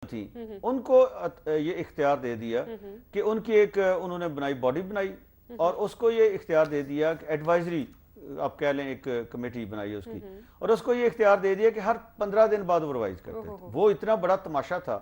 تھیں ان کو یہ اختیار دے دیا کہ ان کی ایک انہوں نے بنائی باڈی بنائی اور اس کو یہ اختیار دے دیا کہ ایڈوائزری آپ کہہ لیں ایک کمیٹی بنائی اس کی اور اس کو یہ اختیار دے دیا کہ ہر 15 دن بعد وہ ریوائز کرتے تھے. وہ اتنا بڑا تماشا تھا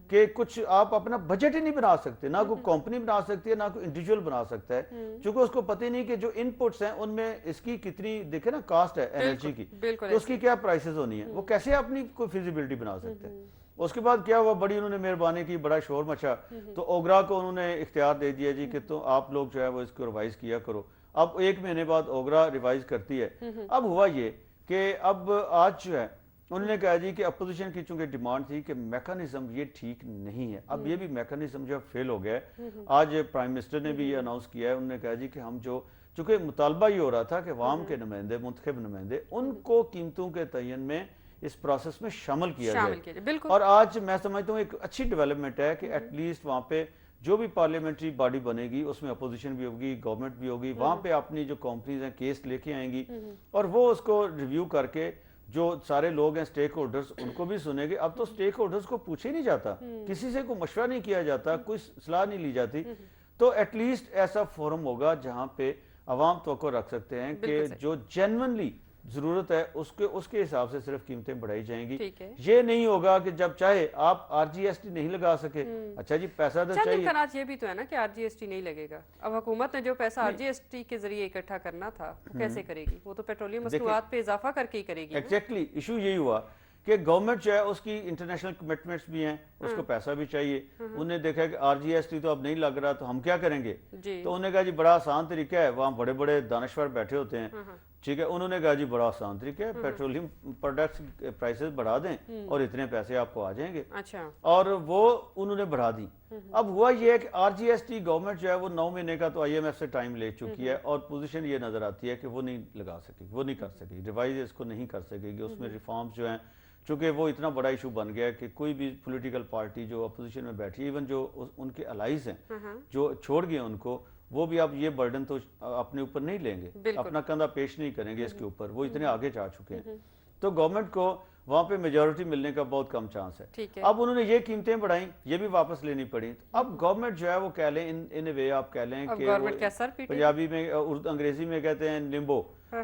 کہ کچھ آپ اپنا بجٹ ہی نہیں بنا سکتے, نہ کوئی کمپنی بنا سکتی ہے نہ کوئی انڈیویجول بنا سکتا ہے, چونکہ اس کو پتہ ہی نہیں کہ جو ان پٹس ہیں ان میں اس کی کتنی دیکھیں نا کاسٹ ہے انرجی کی, تو اس کی کیا پرائسز ہونی ہے, وہ کیسے اپنی کوئی فیزیبلٹی بنا سکتے ہیں. اس کے بعد کیا ہوا, بڑی انہوں نے مہربانی کی, بڑا شور مچا, تو اوگرا کو انہوں نے اختیار دے دیا جی کہ تو آپ لوگ جو ہے وہ اس کو ریوائز کیا کرو. اب 1 مہینے بعد اوگرا ریوائز کرتی ہے. اب ہوا یہ کہ اب آج جو ہے انہوں نے کہا جی کہ اپوزیشن کی چونکہ ڈیمانڈ تھی کہ میکانزم یہ ٹھیک نہیں ہے, اب یہ بھی میکانزم جو فیل ہو گیا ہے. آج پرائم منسٹر نے بھی یہ اناؤنس کیا ہے, انہوں نے کہا جی کہ ہم جو چونکہ مطالبہ یہ ہو رہا تھا کہ عوام کے نمائندے, منتخب نمائندے, ان کو قیمتوں کے تعین میں اس پروسیس میں شامل کیا جائے. اور آج میں سمجھتا ہوں ایک اچھی ڈیولپمنٹ ہے کہ ایٹ لیسٹ وہاں پہ جو بھی پارلیمنٹری باڈی بنے گی اس میں اپوزیشن بھی ہوگی, گورنمنٹ بھی ہوگی, وہاں پہ اپنی جو کمپنیز ہیں کیس لے کے آئیں گی اور وہ اس کو ریویو کر کے جو سارے لوگ ہیں سٹیک ہولڈرز ان کو بھی سنیں گے. اب تو سٹیک ہولڈرز کو پوچھے نہیں جاتا, کسی سے کوئی مشورہ نہیں کیا جاتا, کوئی صلاح نہیں لی جاتی. تو ایٹ لیسٹ ایسا فورم ہوگا جہاں پہ عوام توقع رکھ سکتے ہیں کہ جو جینونلی ضرورت ہے اس کے حساب سے صرف قیمتیں بڑھائی جائیں گی. یہ نہیں ہوگا کہ جب چاہے آپ آر جی ایس ٹی نہیں لگا سکے, اچھا جی پیسہ تو چاہیے. امکانات یہ بھی تو ہے نا کہ آر جی ایس ٹی نہیں لگے گا. اب حکومت نے جو پیسہ آر جی ایس ٹی کے ذریعے اکٹھا کرنا تھا وہ کیسے کرے گی؟ وہ تو پیٹرولیم مصنوعات پہ اضافہ کر کے ہی کرے گی. ایگزیکٹلی ایشو یہی ہوا کہ گورنمنٹ جو ہے اس کی انٹرنیشنل کمٹمنٹس بھی ہیں, اس کو پیسہ بھی چاہیے. انہوں نے دیکھا کہ آر جی ایس ٹی تو اب نہیں لگ رہا تو ہم کیا کریں گے, تو انہوں نے کہا جی بڑا آسان طریقہ ہے, وہاں بڑے بڑے دانشور بیٹھے ہوتے ہیں, ٹھیک ہے. انہوں نے کہا جی بڑا آسان طریقہ ہے, پیٹرولیم پروڈکٹس پرائسز بڑھا دیں اور اتنے پیسے آپ کو آ جائیں گے. اور وہ انہوں نے بڑھا دی. اب ہوا یہ ہے کہ R G S T government جو ہے وہ 9 مہینے کا تو آئی ایم ایف سے ٹائم لے چکی ہے اور پوزیشن یہ نظر آتی ہے کہ وہ نہیں لگا سکے گی, وہ نہیں کر سکے گی, ریوائز اس کو نہیں کر سکے گی. اس میں ریفارمز جو ہیں چونکہ وہ اتنا بڑا ایشو بن گیا ہے کہ کوئی بھی پولیٹیکل پارٹی جو اپوزیشن میں بیٹھی, ایون جو ان کے الائز ہیں جو چھوڑ گئے ان کو, وہ بھی اب یہ برڈن تو اپنے اوپر نہیں لیں گے, اپنا کندھا پیش نہیں کریں گے اس کے اوپر, وہ اتنے آگے جا چکے ہیں. تو گورنمنٹ کو وہاں پہ میجورٹی ملنے کا بہت کم چانس ہے. اب انہوں نے یہ قیمتیں بڑھائیں, یہ بھی واپس لینی پڑی. اب گورنمنٹ جو ہے وہ کہہ لیں ان اے وے آپ کہہ لیں کہ پنجابی میں انگریزی میں کہتے ہیں لمبو,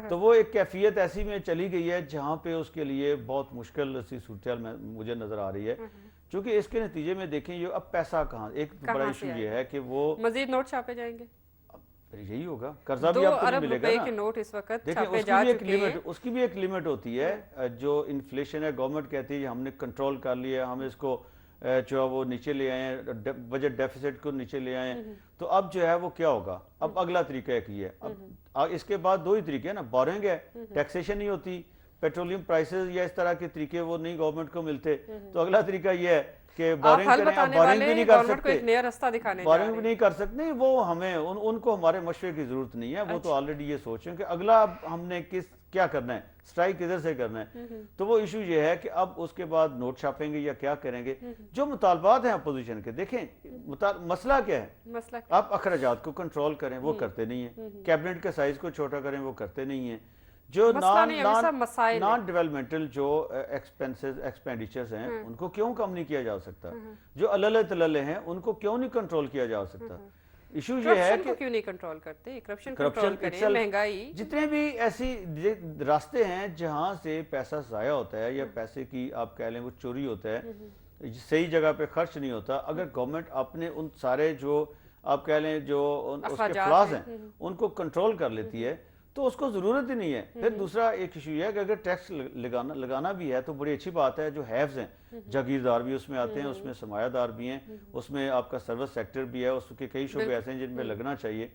تو وہ ایک کیفیت ایسی میں چلی گئی ہے جہاں پہ اس کے لیے بہت مشکل سی صورتحال مجھے نظر آ رہی ہے. چونکہ اس کے نتیجے میں دیکھیں یہ اب پیسہ کہاں, ایک بڑا ایشو یہ ہے کہ وہ مزید نوٹ چھاپے جائیں گے, یہی ہوگا, قرضہ بھی آپ کو نہیں ملے گا نا. دیکھیں اس کی بھی ایک لیمٹ ہوتی ہے. جو انفلیشن ہے گورنمنٹ کہتی ہے ہم نے کنٹرول کر لیا, ہم اس کو جو ہے وہ نیچے لے آئے ہیں, بجٹ ڈیفیسٹ کو نیچے لے آئے ہیں. تو اب جو ہے وہ کیا ہوگا, اب اگلا طریقہ ایک یہ ہے. اب اس کے بعد 2 ہی طریقے ہیں نا, بورنگ ہے, ٹیکسیشن نہیں ہوتی, پیٹرولیم پرائسز یا اس طرح کے طریقے وہ نہیں گورنمنٹ کو ملتے. تو اگلا طریقہ یہ ہے کہ بورنگ کریں, بورنگ بھی نہیں کر سکتے, بورنگ بھی نہیں کر سکتے. وہ ہمیں ان کو ہمارے مشورے کی ضرورت نہیں ہے, وہ تو آلریڈی یہ سوچیں کہ اگلا اب ہم نے کیا کرنا ہے, سٹرائک کدھر سے کرنا ہے. تو وہ ایشو یہ ہے کہ اب اس کے بعد نوٹ چھاپیں گے یا کیا کریں گے. جو مطالبات ہیں اپوزیشن کے, دیکھیں مسئلہ کیا ہے, آپ اخراجات کو کنٹرول کریں, وہ کرتے نہیں ہیں. کیبنٹ کے سائز کو چھوٹا کریں, وہ کرتے نہیں ہیں. جو نان ڈیولپمنٹل جو ایکسپینڈیچرز ہیں ان کو کیوں کم نہیں کیا جا سکتا, جو اللہ تللے ہیں ان کو کیوں نہیں کنٹرول کیا جا سکتا. ایشو یہ ہے کہ کیوں نہیں کنٹرول کرتے, کرپشن کریں, مہنگائی, جتنے بھی ایسی راستے ہیں جہاں سے پیسہ ضائع ہوتا ہے یا پیسے کی آپ کہہ لیں وہ چوری ہوتا ہے, صحیح جگہ پہ خرچ نہیں ہوتا. اگر گورنمنٹ اپنے ان سارے جو آپ کہہ لیں جو اس کے فلاز ہیں ان کو کنٹرول کر لیتی ہے تو اس کو ضرورت ہی نہیں ہے. پھر دوسرا ایک ایشو یہ ہے کہ اگر ٹیکس لگانا بھی ہے تو بڑی اچھی بات ہے. جو ہیوز ہیں, جاگیردار بھی اس میں آتے ہیں, اس میں سرمایہ دار بھی ہیں, اس میں آپ کا سروس سیکٹر بھی ہے, اس کے کئی شعبے ایسے ہیں جن میں لگنا چاہیے.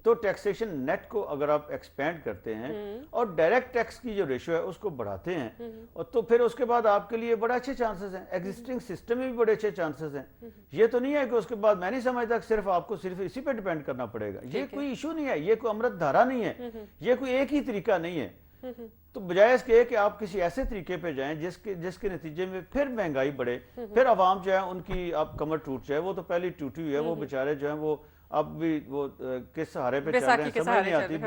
تو ٹیکسیشن نیٹ کو اگر آپ ایکسپینڈ کرتے ہیں اور ڈائریکٹ ٹیکس کی جو ریشو ہے اس کو بڑھاتے ہیں, اور تو پھر اس کے بعد آپ کے لیے بڑے اچھے چانسز ہیں, ایگزسٹنگ سسٹم میں بھی بڑے اچھے چانسز ہیں. یہ تو نہیں ہے کہ اس کے بعد میں نہیں سمجھتا کہ صرف آپ کو صرف اسی پہ ڈیپینڈ کرنا پڑے گا. یہ کوئی ایشو نہیں ہے, یہ کوئی امرت دھارا نہیں ہے, یہ کوئی ایک ہی طریقہ نہیں ہے. تو بجائے اس کے کہ آپ کسی ایسے طریقے پہ جائیں جس کے نتیجے میں پھر مہنگائی بڑھے, پھر عوام جو ہے ان کی اب کمر ٹوٹ جائے. وہ تو پہلی ٹوٹی ہوئی ہے, وہ بیچارے جو ہیں وہ اب بھی وہ کس سہارے پہ چل رہے ہیں سمجھ نہیں آتی.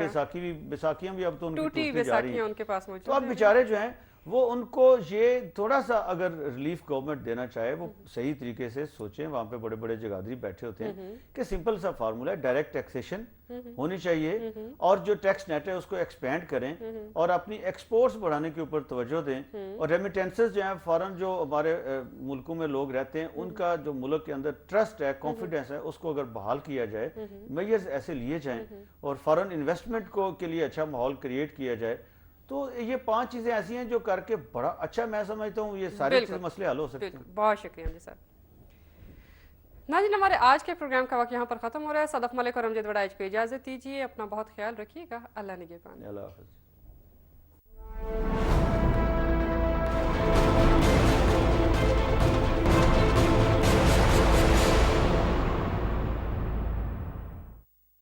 بیساکھیاں بھی اب تو ان کی ٹوٹتی جا رہی ہیں. تو اب بیچارے جو ہیں وہ ان کو یہ تھوڑا سا اگر ریلیف گورنمنٹ دینا چاہے وہ صحیح طریقے سے سوچیں. وہاں پہ بڑے بڑے جگادری بیٹھے ہوتے ہیں کہ سمپل سا فارمولا ہے, ڈائریکٹ ٹیکسیشن ہونی چاہیے اور جو ٹیکس نیٹ ہے اس کو ایکسپینڈ کریں اور اپنی ایکسپورٹس بڑھانے کے اوپر توجہ دیں, اور ریمیٹنسز جو ہیں فارن جو ہمارے ملکوں میں لوگ رہتے ہیں ان کا جو ملک کے اندر ٹرسٹ ہے, کانفیڈنس ہے, اس کو اگر بحال کیا جائے, میئرز ایسے لیے جائیں اور فارن انویسٹمنٹ کو کے لیے اچھا ماحول کریٹ کیا جائے, تو یہ 5 چیزیں ایسی ہیں جو کر کے بڑا اچھا میں سمجھتا ہوں یہ سارے مسئلے حل ہو سکتے ہیں. بہت شکریہ جی صاحب. ناظرین ہمارے آج کے پروگرام کا وقت یہاں پر ختم ہو رہا ہے. صدف ملک اور امجد وڑائچ کو اجازت دیجیے. اپنا بہت خیال رکھیے گا. اللہ نگہبان. اللہ حافظ.